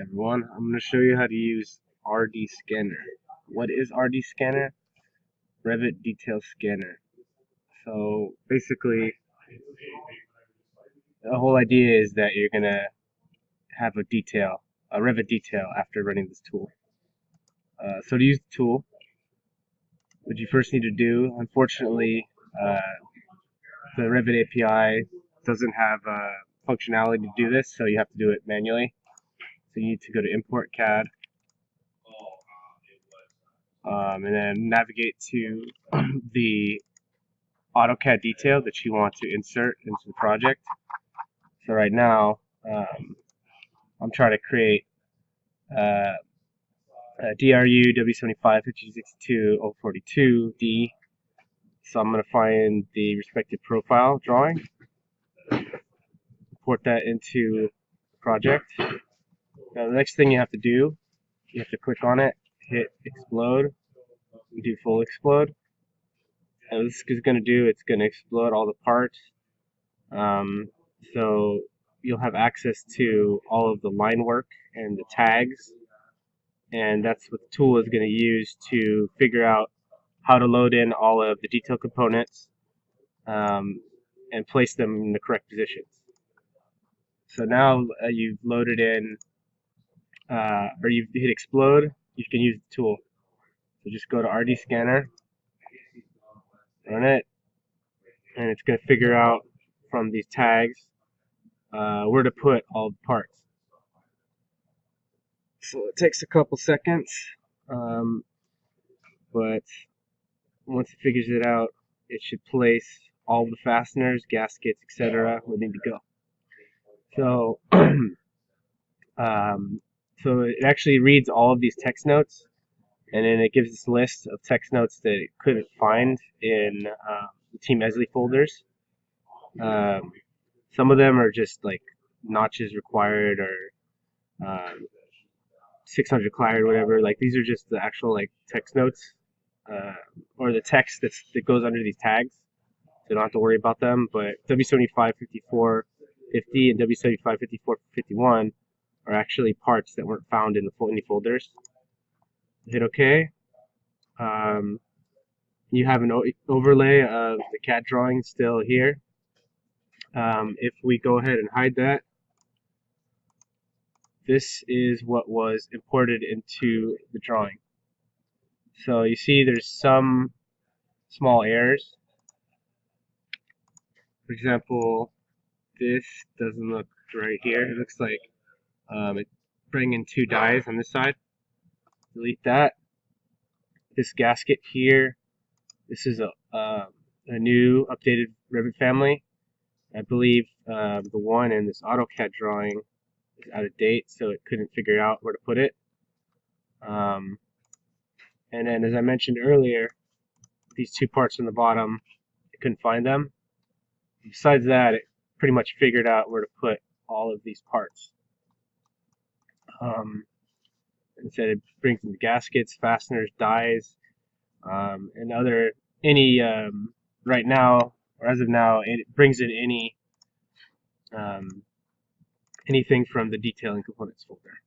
Everyone, I'm going to show you how to use RD Scanner. What is RD Scanner? Revit Detail Scanner. So basically, the whole idea is that you're going to have a Revit detail after running this tool. So to use the tool, what you first need to do, unfortunately, the Revit API doesn't have functionality to do this, so you have to do it manually. So you need to go to Import CAD, and then navigate to the AutoCAD detail that you want to insert into the project. So right now, I'm trying to create a DRU W75-5062-042D. So I'm going to find the respective profile drawing, import that into the project. Now the next thing you have to do, you have to click on it, hit explode, and do full explode. And what this is going to do, it's going to explode all the parts. So you'll have access to all of the line work and the tags, and that's what the tool is going to use to figure out how to load in all of the detail components and place them in the correct positions. So now you've loaded in, or you've hit explode, you can use the tool. So just go to RD Scanner, run it, and it's going to figure out from these tags where to put all the parts. So it takes a couple seconds, but once it figures it out, it should place all the fasteners, gaskets, etc. where they need to go. So, so it actually reads all of these text notes, and then it gives this list of text notes that it couldn't find in the Team Esley folders. Some of them are just like notches required or 600 Clyde or whatever. Like these are just the actual like text notes or the text that goes under these tags. So you don't have to worry about them. But W75-5450 and W75-5451 are actually parts that weren't found in any folders. Hit OK. You have an overlay of the CAD drawing still here. If we go ahead and hide that, this is what was imported into the drawing. So you see there's some small errors. For example, this doesn't look right here. It looks like it's bringing two dies on this side. Delete that. This gasket here, this is a new updated Revit family. I believe the one in this AutoCAD drawing is out of date, so it couldn't figure out where to put it. And then, as I mentioned earlier, these two parts on the bottom, it couldn't find them. Besides that, it pretty much figured out where to put all of these parts. Instead, it brings in the gaskets, fasteners, dies, and right now, or as of now, it brings in anything from the detailing components folder.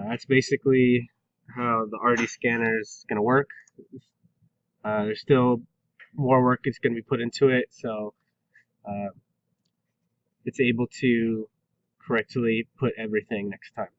That's basically how the RD scanner is going to work. There's still more work that's going to be put into it, so it's able to correctly put everything next time.